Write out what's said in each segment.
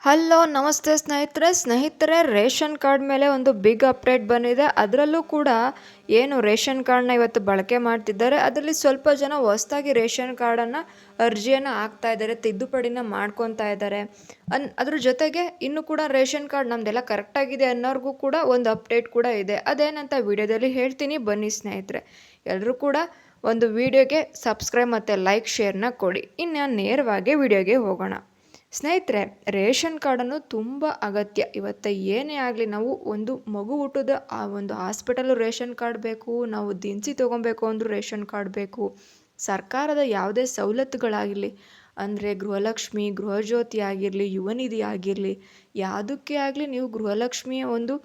Hello ನಮಸ್ತೆ ಸ್ನೇಹಿತರೆ ration card ಮೇಲೆ ಒಂದು ಬಿಗ್ ಅಪ್ಡೇಟ್ ಬಂದಿದೆ. ಅದರಲ್ಲೂ ಕೂಡ ಏನು ರೇಷನ್ ಕಾರ್ಡ್ನ ಇವತ್ತು ಬಳಕೆ ಮಾಡ್ತಿದ್ದಾರೆ, ಅದರಲ್ಲಿ ಸ್ವಲ್ಪ ಜನ ಹೊಸದಾಗಿ ರೇಷನ್ ಕಾರ್ಡನ್ನು ಅರ್ಜಿಯನ್ನು ಹಾಕ್ತಾ ಇದ್ದಾರೆ, ತಿದ್ದುಪಡಿನ ಮಾಡ್ಕೊತಾ ಇದ್ದಾರೆ. ಅದ್ರ ಜೊತೆಗೆ ಇನ್ನು ಕೂಡ ರೇಷನ್ ಕಾರ್ಡ್ ನಮ್ದೆಲ್ಲ ಕರೆಕ್ಟಾಗಿದೆ ಅನ್ನೋರ್ಗೂ ಕೂಡ ಒಂದು ಅಪ್ಡೇಟ್ ಕೂಡ ಇದೆ. ಅದೇನಂತ ವಿಡಿಯೋದಲ್ಲಿ ಹೇಳ್ತೀನಿ, ಬನ್ನಿ ಸ್ನೇಹಿತರೆ. ಎಲ್ಲರೂ ಕೂಡ ಒಂದು ವಿಡಿಯೋಗೆ ಸಬ್ಸ್ಕ್ರೈಬ್ ಮತ್ತು ಲೈಕ್ ಶೇರ್ನ ಕೊಡಿ. ಇನ್ನು ನೇರವಾಗಿ ವಿಡಿಯೋಗೆ ಹೋಗೋಣ. ಸ್ನೇಹಿತರೆ, ರೇಷನ್ ಕಾರ್ಡನ್ನು ತುಂಬ ಅಗತ್ಯ. ಇವತ್ತು ಏನೇ ಆಗಲಿ, ನಾವು ಒಂದು ಮಗು ಹುಟ್ಟಿದ ಆ ಒಂದು ಹಾಸ್ಪಿಟಲು ರೇಷನ್ ಕಾರ್ಡ್ ಬೇಕು, ನಾವು ದಿನಸಿ ತೊಗೊಬೇಕು ಅಂದರೂ ರೇಷನ್ ಕಾರ್ಡ್ ಬೇಕು. ಸರ್ಕಾರದ ಯಾವುದೇ ಸವಲತ್ತುಗಳಾಗಿರಲಿ, ಅಂದರೆ ಗೃಹಲಕ್ಷ್ಮಿ, ಗೃಹಜ್ಯೋತಿ ಆಗಿರಲಿ, ಯುವ ನಿಧಿ ಆಗಿರಲಿ, ಯಾವುದಕ್ಕೆ ಆಗಲಿ ನೀವು ಗೃಹಲಕ್ಷ್ಮಿಯ ಒಂದು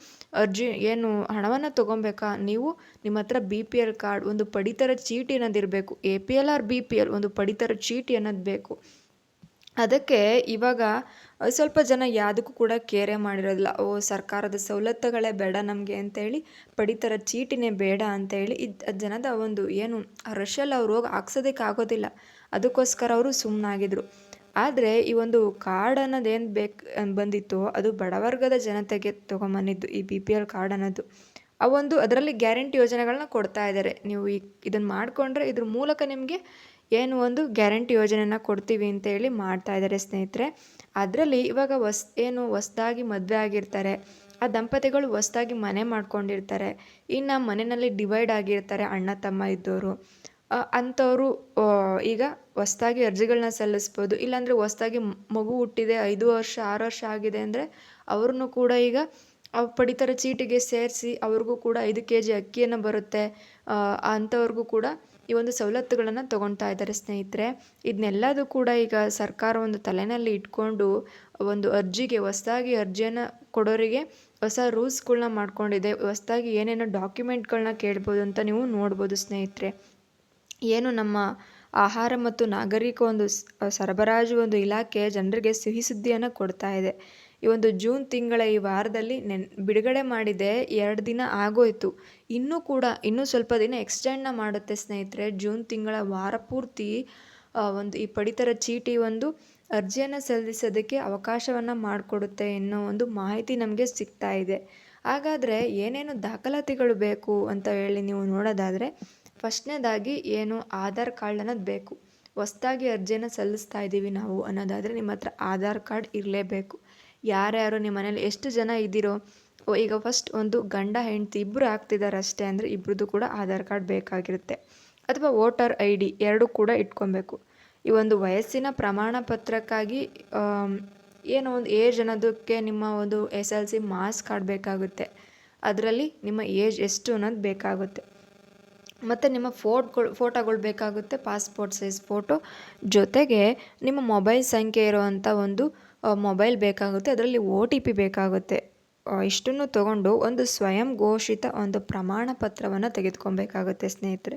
ಅರ್ಜಿ ಏನು ಹಣವನ್ನು ತೊಗೊಬೇಕಾ, ನೀವು ನಿಮ್ಮ ಹತ್ರ BPL ಕಾರ್ಡ್, ಒಂದು ಪಡಿತರ ಚೀಟಿ ಅನ್ನೋದಿರಬೇಕು. APL ಆರ್ BPL ಒಂದು ಪಡಿತರ ಚೀಟಿ ಅನ್ನೋದು ಬೇಕು. ಅದಕ್ಕೆ ಇವಾಗ ಸ್ವಲ್ಪ ಜನ ಯಾವುದಕ್ಕೂ ಕೂಡ ಕೇರೆ ಮಾಡಿರೋದಿಲ್ಲ. ಸರ್ಕಾರದ ಸವಲತ್ತುಗಳೇ ಬೇಡ ನಮಗೆ ಅಂತೇಳಿ, ಪಡಿತರ ಚೀಟಿನೇ ಬೇಡ ಅಂತೇಳಿ ಜನದ ಒಂದು ಏನು ರಶಲ್ಲಿ ಅವ್ರು ಹೋಗಿ ಹಾಕ್ಸೋದಕ್ಕಾಗೋದಿಲ್ಲ. ಅದಕ್ಕೋಸ್ಕರ ಅವರು ಸುಮ್ಮನಾಗಿದ್ರು. ಆದರೆ ಈ ಒಂದು ಕಾರ್ಡ್ ಅನ್ನೋದೇನು ಬಂದಿತ್ತು, ಅದು ಬಡವರ್ಗದ ಜನತೆಗೆ ತೊಗೊಂಬಂದಿದ್ದು ಈ BPL ಕಾರ್ಡ್ ಅನ್ನೋದು. ಅದರಲ್ಲಿ ಗ್ಯಾರಂಟಿ ಯೋಜನೆಗಳನ್ನ ಕೊಡ್ತಾ ಇದ್ದಾರೆ. ನೀವು ಇದನ್ನು ಮಾಡಿಕೊಂಡ್ರೆ ಇದ್ರ ಮೂಲಕ ನಿಮಗೆ ಏನು ಒಂದು ಗ್ಯಾರಂಟಿ ಯೋಜನೆಯನ್ನು ಕೊಡ್ತೀವಿ ಅಂತೇಳಿ ಮಾಡ್ತಾ ಇದ್ದಾರೆ ಸ್ನೇಹಿತರೆ. ಅದರಲ್ಲಿ ಇವಾಗ ಹೊಸ್ದಾಗಿ ಮದುವೆ ಆಗಿರ್ತಾರೆ, ಆ ದಂಪತಿಗಳು ಹೊಸ್ದಾಗಿ ಮನೆ ಮಾಡ್ಕೊಂಡಿರ್ತಾರೆ, ಇನ್ನು ಮನೆಯಲ್ಲಿ ಡಿವೈಡ್ ಆಗಿರ್ತಾರೆ ಅಣ್ಣ ತಮ್ಮ ಇದ್ದವರು. ಅಂಥವರು ಈಗ ಹೊಸ್ದಾಗಿ ಅರ್ಜಿಗಳನ್ನ ಸಲ್ಲಿಸ್ಬೋದು. ಇಲ್ಲಾಂದರೆ ಹೊಸ್ದಾಗಿ ಮಗು ಹುಟ್ಟಿದೆ, 5 ವರ್ಷ 6 ವರ್ಷ ಆಗಿದೆ ಅಂದರೆ ಅವ್ರನ್ನೂ ಕೂಡ ಈಗ ಪಡಿತರ ಚೀಟಿಗೆ ಸೇರಿಸಿ ಅವ್ರಿಗೂ ಕೂಡ 5 kg ಅಕ್ಕಿಯನ್ನು ಬರುತ್ತೆ. ಅಂಥವ್ರಿಗೂ ಕೂಡ ಈ ಒಂದು ಸವಲತ್ತುಗಳನ್ನು ತೊಗೊಳ್ತಾ ಇದ್ದಾರೆ ಸ್ನೇಹಿತರೆ. ಇದನ್ನೆಲ್ಲದೂ ಕೂಡ ಈಗ ಸರ್ಕಾರ ಒಂದು ತಲೆಯಲ್ಲಿ ಇಟ್ಕೊಂಡು ಒಂದು ಹೊಸದಾಗಿ ಅರ್ಜಿಯನ್ನು ಕೊಡೋರಿಗೆ ಹೊಸ ರೂಲ್ಸ್ಗಳನ್ನ ಮಾಡ್ಕೊಂಡಿದೆ. ಹೊಸದಾಗಿ ಏನೇನೋ ಡಾಕ್ಯುಮೆಂಟ್ಗಳನ್ನ ಕೇಳ್ಬೋದು ಅಂತ ನೀವು ನೋಡ್ಬೋದು ಸ್ನೇಹಿತರೆ. ಏನು ನಮ್ಮ ಆಹಾರ ಮತ್ತು ನಾಗರಿಕ ಒಂದು ಸರಬರಾಜು ಒಂದು ಇಲಾಖೆ ಜನರಿಗೆ ಸಿಹಿ ಸುದ್ದಿಯನ್ನು ಕೊಡ್ತಾ ಇದೆ. ಈ ಒಂದು ಜೂನ್ ತಿಂಗಳ ಈ ವಾರದಲ್ಲಿ ಬಿಡುಗಡೆ ಮಾಡಿದೆ. 2 ದಿನ ಆಗೋಯ್ತು. ಇನ್ನೂ ಸ್ವಲ್ಪ ದಿನ ಎಕ್ಸ್ಟೆಂಡ್ನ ಮಾಡುತ್ತೆ ಸ್ನೇಹಿತರೆ. ಜೂನ್ ತಿಂಗಳ ವಾರ ಪೂರ್ತಿ ಒಂದು ಈ ಪಡಿತರ ಚೀಟಿ ಒಂದು ಅರ್ಜಿಯನ್ನು ಸಲ್ಲಿಸೋದಕ್ಕೆ ಅವಕಾಶವನ್ನು ಮಾಡಿಕೊಡುತ್ತೆ ಎನ್ನೋ ಒಂದು ಮಾಹಿತಿ ನಮಗೆ ಸಿಗ್ತಾ ಇದೆ. ಹಾಗಾದರೆ ಏನೇನು ದಾಖಲಾತಿಗಳು ಬೇಕು ಅಂತ ಹೇಳಿ ನೀವು ನೋಡೋದಾದರೆ, ಫಸ್ಟ್ನೇದಾಗಿ ಏನು ಆಧಾರ್ ಕಾರ್ಡ್ ಅನ್ನೋದು ಬೇಕು. ಹೊಸ್ದಾಗಿ ಅರ್ಜಿಯನ್ನು ಸಲ್ಲಿಸ್ತಾ ಇದ್ದೀವಿ ನಾವು ಅನ್ನೋದಾದರೆ ನಿಮ್ಮ ಹತ್ರ ಆಧಾರ್ ಕಾರ್ಡ್ ಇರಲೇಬೇಕು. ಯಾರ್ಯಾರು ನಿಮ್ಮ ಮನೇಲಿ ಎಷ್ಟು ಜನ ಇದ್ದೀರೋ, ಈಗ ಫಸ್ಟ್ ಒಂದು ಗಂಡ ಹೆಂಡತಿ ಇಬ್ಬರು ಆಗ್ತಿದ್ದಾರೆ ಅಷ್ಟೇ ಅಂದರೆ ಇಬ್ಬರದ್ದು ಕೂಡ ಆಧಾರ್ ಕಾರ್ಡ್ ಬೇಕಾಗಿರುತ್ತೆ. ಅಥವಾ ವೋಟರ್ ID 2 ಕೂಡ ಇಟ್ಕೊಬೇಕು. ಈ ಒಂದು ವಯಸ್ಸಿನ ಪ್ರಮಾಣ ಪತ್ರಕ್ಕಾಗಿ ಏನೋ ಒಂದು ಏಜ್ ಅನ್ನೋದಕ್ಕೆ ನಿಮ್ಮ ಒಂದು SLC ಮಾರ್ಕ್ಸ್ ಕಾರ್ಡ್ ಬೇಕಾಗುತ್ತೆ. ಅದರಲ್ಲಿ ನಿಮ್ಮ ಏಜ್ ಎಷ್ಟು ಅನ್ನೋದು ಬೇಕಾಗುತ್ತೆ. ಮತ್ತು ನಿಮ್ಮ ಫೋಟೋಗಳು ಬೇಕಾಗುತ್ತೆ, ಪಾಸ್ಪೋರ್ಟ್ ಸೈಜ್ ಫೋಟೋ, ಜೊತೆಗೆ ನಿಮ್ಮ ಮೊಬೈಲ್ ಸಂಖ್ಯೆ ಇರುವಂಥ ಒಂದು ಮೊಬೈಲ್ ಬೇಕಾಗುತ್ತೆ. ಅದರಲ್ಲಿ OTP ಬೇಕಾಗುತ್ತೆ. ಇಷ್ಟನ್ನು ತಗೊಂಡು ಒಂದು ಸ್ವಯಂ ಘೋಷಿತ ಒಂದು ಪ್ರಮಾಣ ಪತ್ರವನ್ನು ತೆಗೆದುಕೊಬೇಕಾಗುತ್ತೆ ಸ್ನೇಹಿತರೆ.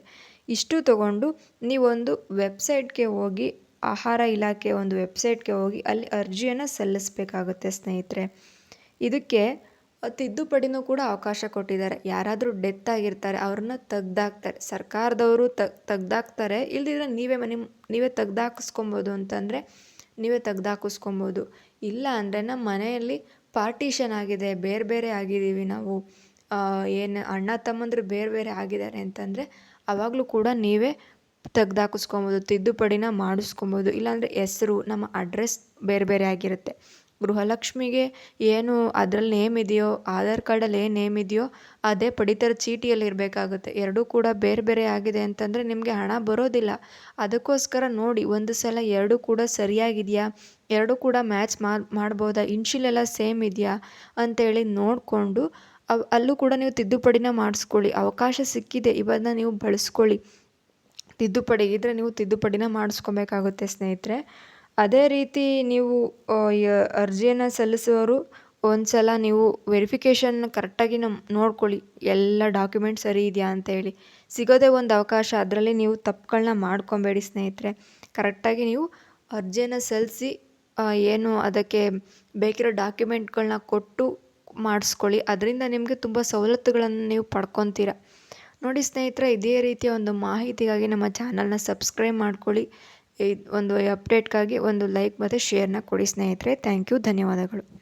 ಇಷ್ಟು ತಗೊಂಡು ನೀವೊಂದು ವೆಬ್ಸೈಟ್ಗೆ ಹೋಗಿ, ಆಹಾರ ಇಲಾಖೆ ಒಂದು ವೆಬ್ಸೈಟ್ಗೆ ಹೋಗಿ ಅಲ್ಲಿ ಅರ್ಜಿಯನ್ನು ಸಲ್ಲಿಸಬೇಕಾಗುತ್ತೆ ಸ್ನೇಹಿತರೆ. ಇದಕ್ಕೆ ತಿದ್ದುಪಡಿನೂ ಕೂಡ ಅವಕಾಶ ಕೊಟ್ಟಿದ್ದಾರೆ. ಯಾರಾದರೂ ಡೆತ್ ಆಗಿರ್ತಾರೆ, ಅವ್ರನ್ನ ತೆಗ್ದಾಕ್ತಾರೆ, ಸರ್ಕಾರದವರು ತೆಗ್ದಾಕ್ತಾರೆ. ಇಲ್ದಿದ್ರೆ ನೀವೇ ತೆಗ್ದಾಕಿಸ್ಕೊಬೋದು ಅಂತಂದರೆ ನೀವೇ ತೆಗ್ದಾಕಿಸ್ಕೊಬೋದು. ಇಲ್ಲ ಅಂದರೆ ನಮ್ಮ ಮನೆಯಲ್ಲಿ ಪಾರ್ಟಿಷನ್ ಆಗಿದೆ, ಬೇರೆ ಬೇರೆ ಆಗಿದ್ದೀವಿ ನಾವು, ಏನು ಅಣ್ಣ ತಮ್ಮಂದ್ರು ಬೇರೆ ಬೇರೆ ಆಗಿದ್ದಾರೆ ಅಂತಂದರೆ ಆವಾಗಲೂ ಕೂಡ ನೀವೇ ತೆಗ್ದಾಕಿಸ್ಕೊಬೋದು, ತಿದ್ದುಪಡಿನ ಮಾಡಿಸ್ಕೊಬೋದು. ಇಲ್ಲಾಂದರೆ ಹೆಸರು, ನಮ್ಮ ಅಡ್ರೆಸ್ ಬೇರೆ ಬೇರೆ ಆಗಿರುತ್ತೆ. ಗೃಹಲಕ್ಷ್ಮಿಗೆ ಏನು ಅದರಲ್ಲಿ ನೇಮ್ ಇದೆಯೋ, ಆಧಾರ್ ಕಾರ್ಡಲ್ಲಿ ಏನು ನೇಮ್ ಇದೆಯೋ ಅದೇ ಪಡಿತರ ಚೀಟಿಯಲ್ಲಿ ಇರಬೇಕಾಗುತ್ತೆ. ಎರಡೂ ಕೂಡ ಬೇರೆ ಬೇರೆ ಆಗಿದೆ ಅಂತಂದರೆ ನಿಮಗೆ ಹಣ ಬರೋದಿಲ್ಲ. ಅದಕ್ಕೋಸ್ಕರ ನೋಡಿ, ಒಂದು ಸಲ ಎರಡೂ ಕೂಡ ಸರಿಯಾಗಿದೆಯಾ, ಎರಡೂ ಕೂಡ ಮ್ಯಾಚ್ ಮಾಡ್ಬೋದಾ, ಇನ್ಶಿಯಲೆಲ್ಲ ಸೇಮ್ ಇದೆಯಾ ಅಂತೇಳಿ ನೋಡಿಕೊಂಡು ಅಲ್ಲೂ ಕೂಡ ನೀವು ತಿದ್ದುಪಡಿನ ಮಾಡಿಸ್ಕೊಳ್ಳಿ. ಅವಕಾಶ ಸಿಕ್ಕಿದೆ, ಇವನ್ನ ನೀವು ಬಳಸ್ಕೊಳ್ಳಿ. ತಿದ್ದುಪಡಿ ಇದ್ದರೆ ನೀವು ತಿದ್ದುಪಡಿನ ಮಾಡಿಸ್ಕೊಬೇಕಾಗುತ್ತೆ ಸ್ನೇಹಿತರೆ. ಅದೇ ರೀತಿ ನೀವು ಅರ್ಜಿಯನ್ನು ಸಲ್ಲಿಸುವವರು ಒಂದು ಸಲ ನೀವು ವೆರಿಫಿಕೇಷನ್ ಕರೆಕ್ಟಾಗಿ ನೋಡ್ಕೊಳ್ಳಿ, ಎಲ್ಲ ಡಾಕ್ಯುಮೆಂಟ್ ಸರಿ ಇದೆಯಾ ಅಂತೇಳಿ. ಸಿಗೋದೇ ಒಂದು ಅವಕಾಶ, ಅದರಲ್ಲಿ ನೀವು ತಪ್ಪುಗಳನ್ನ ಮಾಡ್ಕೊಬೇಡಿ ಸ್ನೇಹಿತರೆ. ಕರೆಕ್ಟಾಗಿ ನೀವು ಅರ್ಜಿಯನ್ನು ಸಲ್ಲಿಸಿ ಏನು ಅದಕ್ಕೆ ಬೇಕಿರೋ ಡಾಕ್ಯುಮೆಂಟ್ಗಳನ್ನ ಕೊಟ್ಟು ಮಾಡಿಸ್ಕೊಳ್ಳಿ. ಅದರಿಂದ ನಿಮಗೆ ತುಂಬ ಸವಲತ್ತುಗಳನ್ನು ನೀವು ಪಡ್ಕೊತೀರ. ನೋಡಿ ಸ್ನೇಹಿತರೆ, ಇದೇ ರೀತಿಯ ಒಂದು ಮಾಹಿತಿಗಾಗಿ ನಮ್ಮ ಚಾನಲ್ನ ಸಬ್ಸ್ಕ್ರೈಬ್ ಮಾಡ್ಕೊಳ್ಳಿ. ಒಂದು ಅಪ್ಡೇಟ್ಗಾಗಿ ಒಂದು ಲೈಕ್ ಮತ್ತು ಶೇರ್ನ ಕೊಡಿ ಸ್ನೇಹಿತರೆ. ಥ್ಯಾಂಕ್ ಯು, ಧನ್ಯವಾದಗಳು.